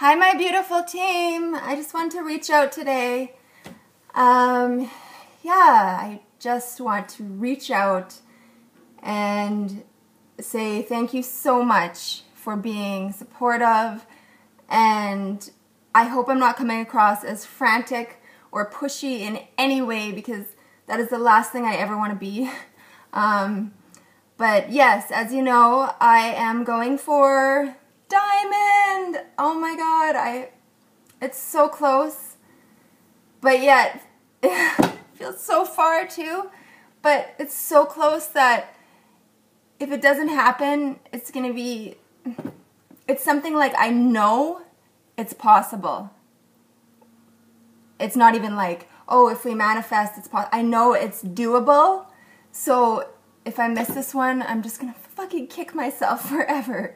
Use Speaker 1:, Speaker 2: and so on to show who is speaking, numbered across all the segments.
Speaker 1: Hi, my beautiful team. I just want to reach out today. I just want to reach out and say thank you so much for being supportive, and I hope I'm not coming across as frantic or pushy in any way, because that is the last thing I ever want to be. But yes, as you know, I am going for Diamond. Oh my god, it's so close, but yet it feels so far too. But it's so close that if it doesn't happen, it's something like I know it's possible. It's not even like, oh, if we manifest, it's possible. I know it's doable. So if I miss this one, I'm just gonna fucking kick myself forever.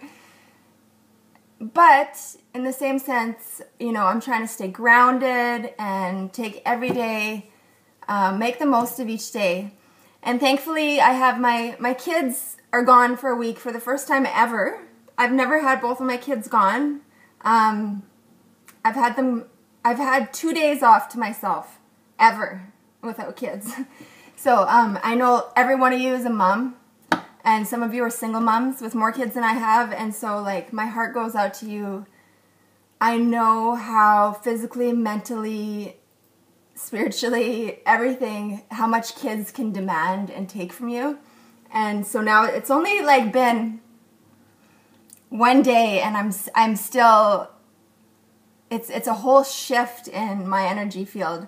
Speaker 1: But in the same sense, you know, I'm trying to stay grounded and take every day, make the most of each day. And thankfully, I have my kids are gone for a week for the first time ever. I've never had both of my kids gone. I've had 2 days off to myself, ever, without kids. So I know every one of you is a mom, and some of you are single moms with more kids than I have, and so like my heart goes out to you. I know how physically, mentally, spiritually, everything, how much kids can demand and take from you. And so now it's only like been 1 day, and I'm still, it's a whole shift in my energy field,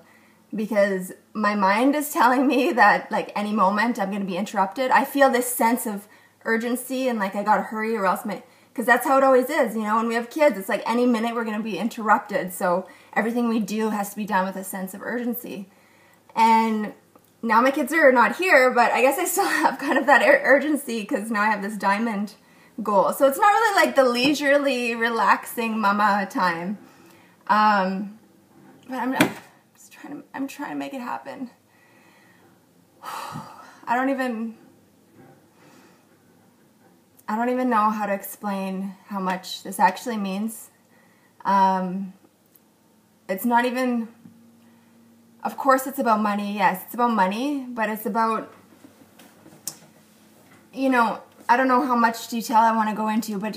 Speaker 1: because my mind is telling me that like any moment I'm going to be interrupted. I feel this sense of urgency and like I got to hurry or else because that's how it always is, you know, when we have kids, it's like any minute we're going to be interrupted. So everything we do has to be done with a sense of urgency. And now my kids are not here, but I guess I still have kind of that urgency because now I have this Diamond goal. So it's not really like the leisurely, relaxing mama time. But I'm trying to make it happen. I don't even know how to explain how much this actually means. It's not even, of course it's about money. Yes, it's about money, but it's about, you know, I don't know how much detail I want to go into, but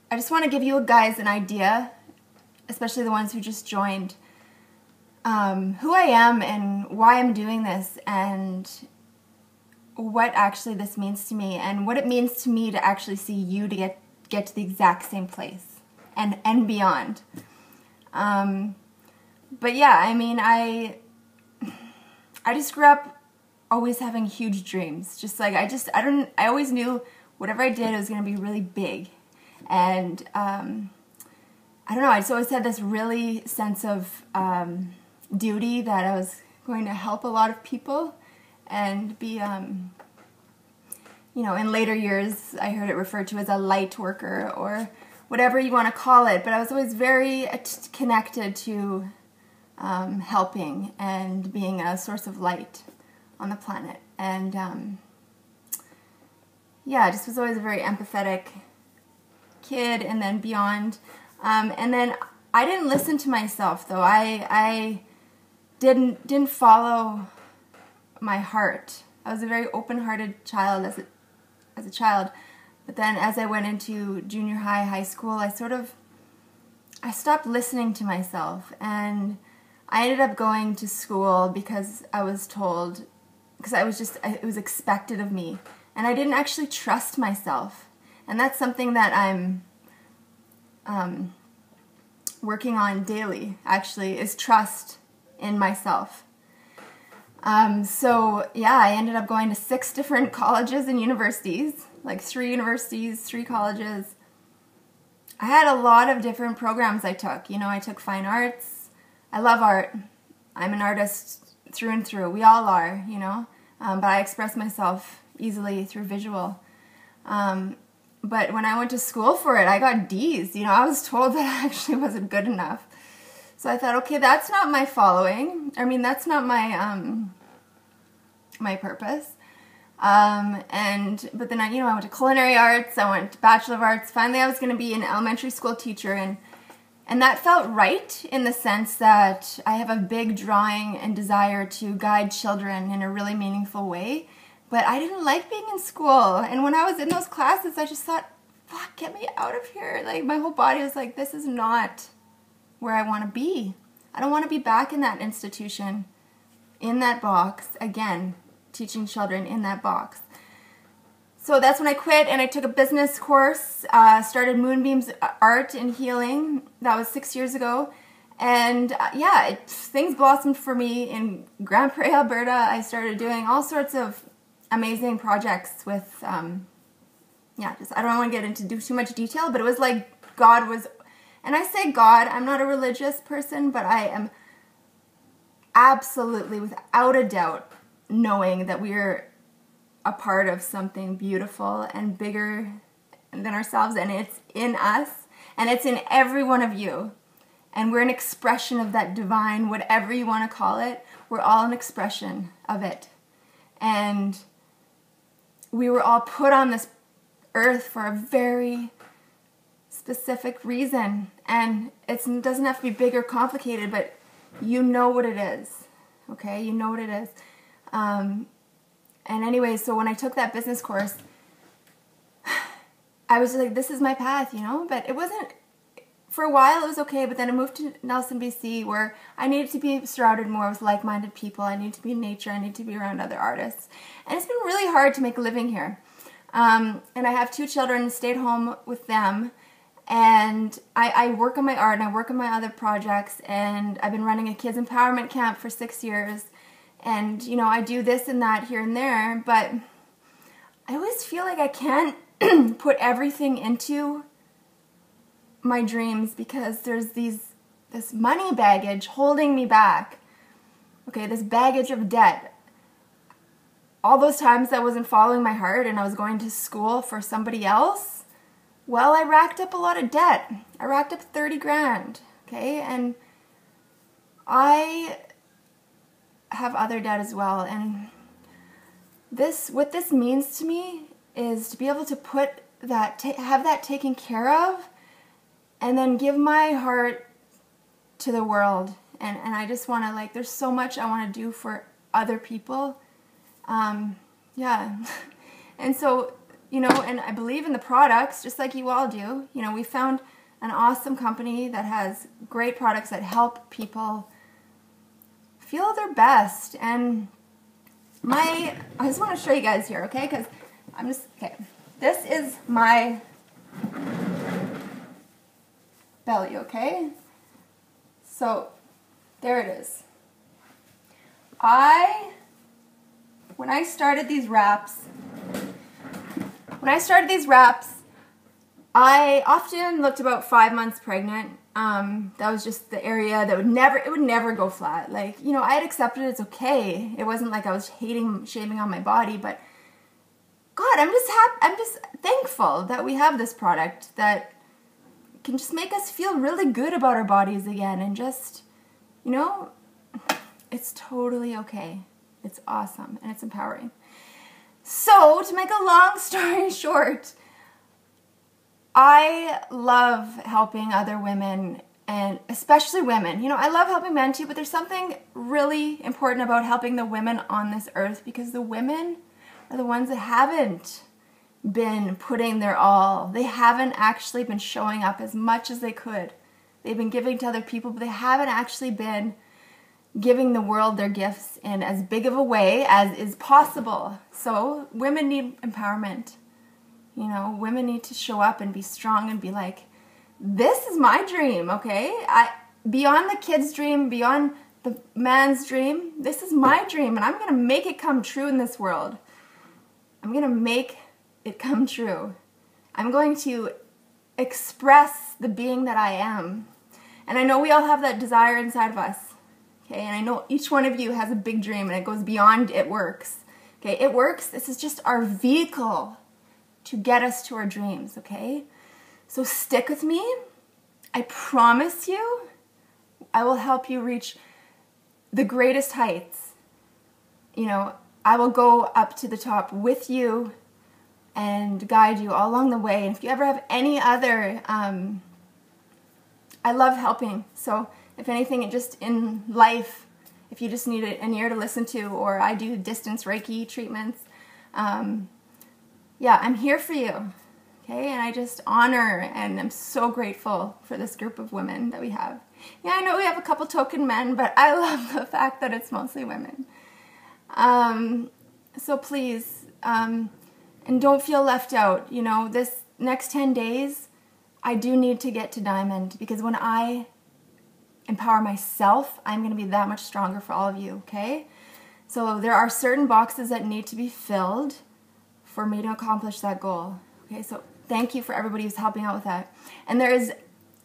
Speaker 1: I just want to give you guys an idea, especially the ones who just joined, who I am and why I'm doing this and what actually this means to me and what it means to me to actually see you to get to the exact same place and beyond. But yeah, I mean, I just grew up always having huge dreams. Just like, I always knew whatever I did, it was going to be really big. And, I don't know, I just always had this really sense of, duty that I was going to help a lot of people and be, you know, in later years, I heard it referred to as a light worker or whatever you want to call it, but I was always very connected to helping and being a source of light on the planet. And yeah, I just was always a very empathetic kid, and then beyond. And then I didn't listen to myself, though. I didn't follow my heart. I was a very open-hearted child as a child, but then as I went into junior high, high school, I stopped listening to myself, and I ended up going to school because I was told, because it was expected of me, and I didn't actually trust myself, and that's something that I'm working on daily, actually, is trust in myself. So yeah, I ended up going to 6 different colleges and universities, like 3 universities, 3 colleges. I had a lot of different programs I took. You know, I took fine arts. I love art. I'm an artist through and through. We all are, you know, but I express myself easily through visual. But when I went to school for it, I got D's. You know, I was told that I actually wasn't good enough. So I thought, okay, that's not my following. I mean, that's not my my purpose. But then I went to culinary arts, I went to Bachelor of Arts. Finally, I was going to be an elementary school teacher, and that felt right in the sense that I have a big drawing and desire to guide children in a really meaningful way. But I didn't like being in school, and when I was in those classes, I just thought, fuck, get me out of here. Like, my whole body was like, this is not where I want to be. I don't want to be back in that institution, in that box, again, teaching children in that box. So that's when I quit, and I took a business course, started Moonbeams Art and Healing. That was 6 years ago. And things blossomed for me in Grand Prairie, Alberta. I started doing all sorts of amazing projects with, I don't want to get into too much detail, but it was like God was, and I say God, I'm not a religious person, but I am absolutely, without a doubt, knowing that we're a part of something beautiful and bigger than ourselves, and it's in us, and it's in every one of you, and we're an expression of that divine, whatever you want to call it. We're all an expression of it, and we were all put on this earth for a very specific reason, and it doesn't have to be big or complicated, but you know what it is, okay? You know what it is. And anyway, so when I took that business course, I was like, this is my path, but it wasn't, for a while it was okay, but then I moved to Nelson, BC, where I needed to be surrounded more with like-minded people. I needed to be in nature. I needed to be around other artists. And it's been really hard to make a living here. And I have 2 children, stayed home with them, and I work on my art and I work on my other projects, and I've been running a kids empowerment camp for 6 years, and I do this and that here and there, but I always feel like I can't put everything into my dreams because there's this money baggage holding me back. Okay, this baggage of debt. All those times I wasn't following my heart and I was going to school for somebody else, well, I racked up a lot of debt. I racked up 30 grand, okay? And I have other debt as well. And what this means to me is to be able to put that, have that taken care of, and then give my heart to the world. And I just want to, there's so much I want to do for other people. And so, and I believe in the products, just like you all do. We found an awesome company that has great products that help people feel their best. And I just want to show you guys here, okay? Because this is my belly, okay? So, there it is. When I started these wraps, I often looked about 5 months pregnant. That was just the area that would never go flat. I had accepted it's okay. It wasn't like I was shaming on my body, but God, I'm just thankful that we have this product that can just make us feel really good about our bodies again, and just, it's totally okay. It's awesome, and it's empowering. So, to make a long story short, I love helping other women, and especially women. I love helping men too, but there's something really important about helping the women on this earth, because the women are the ones that haven't been putting their all. They haven't actually been showing up as much as they could. They've been giving to other people, but they haven't actually been giving the world their gifts in as big of a way as is possible. So women need empowerment. Women need to show up and be strong and be like, this is my dream, okay? Beyond the kid's dream, beyond the man's dream, this is my dream, and I'm going to make it come true in this world. I'm going to make it come true. I'm going to express the being that I am. And I know we all have that desire inside of us. Okay, and I know each one of you has a big dream, and it goes beyond It Works. Okay, It Works, this is just our vehicle to get us to our dreams, okay? So stick with me. I promise you, I will help you reach the greatest heights. I will go up to the top with you and guide you all along the way. And if you ever have any other, I love helping. So if anything, just in life, if you just need an ear to listen to, or I do distance Reiki treatments, yeah, I'm here for you. Okay, and I just honor and I'm so grateful for this group of women that we have. Yeah, I know we have a couple token men, but I love the fact that it's mostly women. So please, and don't feel left out. You know, this next 10 days, I do need to get to Diamond, because when I empower myself, I'm going to be that much stronger for all of you, okay? So there are certain boxes that need to be filled for me to accomplish that goal. Okay, so thank you for everybody who's helping out with that. And there is,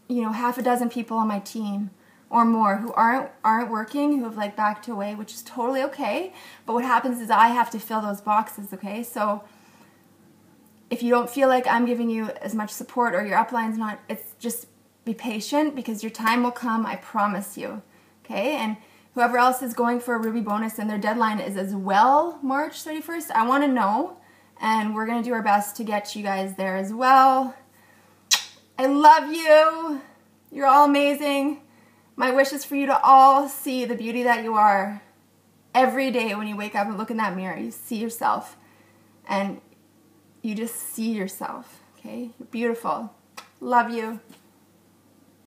Speaker 1: you know, half a dozen people on my team or more who aren't working, who have like backed away, which is totally okay. But what happens is I have to fill those boxes, okay? So if you don't feel like I'm giving you as much support, or your upline's not, it's just be patient, because your time will come, I promise you, okay? And whoever else is going for a Ruby bonus and their deadline is as well March 31st, I want to know, and we're going to do our best to get you guys there as well. I love you. You're all amazing. My wish is for you to all see the beauty that you are. Every day when you wake up and look in that mirror, you see yourself, and you just see yourself, okay? You're beautiful. Love you.